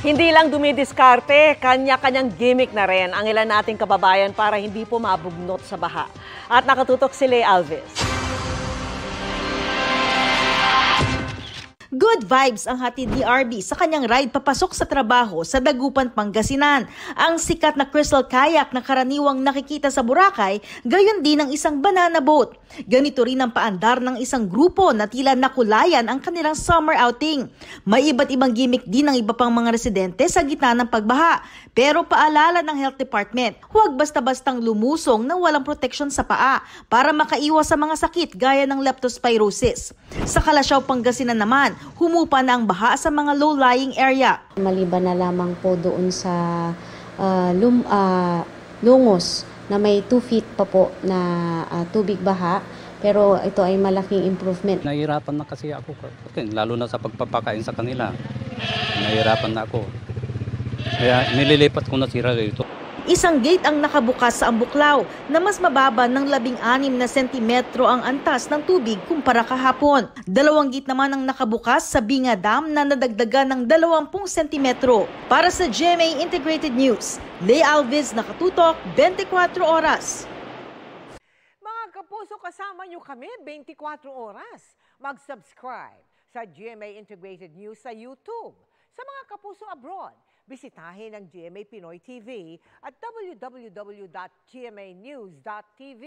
Hindi lang dumidiskarte, kanya-kanyang gimmick na rin ang ilan nating kababayan para hindi po mabugnot sa baha. At nakatutok si Lea Alves. Good vibes ang hatid ni RB sa kanyang ride papasok sa trabaho sa Dagupan, Pangasinan. Ang sikat na crystal kayak na karaniwang nakikita sa Boracay, gayon din ang isang banana boat. Ganito rin ang paandar ng isang grupo na tila nakulayan ang kanilang summer outing. May iba't ibang gimmick din ng iba pang mga residente sa gitna ng pagbaha. Pero paalala ng Health Department, huwag basta-bastang lumusong na walang proteksyon sa paa para makaiwas sa mga sakit gaya ng leptospirosis. Sa Kalasyaw, Pangasinan naman, humupa na ang baha sa mga low-lying area. Maliban na lamang po doon sa lungos na may 2 feet pa po na tubig baha, pero ito ay malaking improvement. Nahihirapan na kasi ako, lalo na sa pagpapakain sa kanila. Nahihirapan na ako. Kaya nililipat ko na sila dito. Isang gate ang nakabukas sa Ambuklaw na mas mababa ng 16 na sentimetro ang antas ng tubig kumpara kahapon. 2 gate naman ang nakabukas sa Binga Dam na nadagdagan ng 20 sentimetro. Para sa GMA Integrated News, Lea Alves, nakatutok, 24 oras. Mga kapuso, kasama nyo kami 24 oras. Mag-subscribe sa GMA Integrated News sa YouTube. Sa mga kapuso abroad, bisitahin ang GMA Pinoy TV at www.gmanews.tv.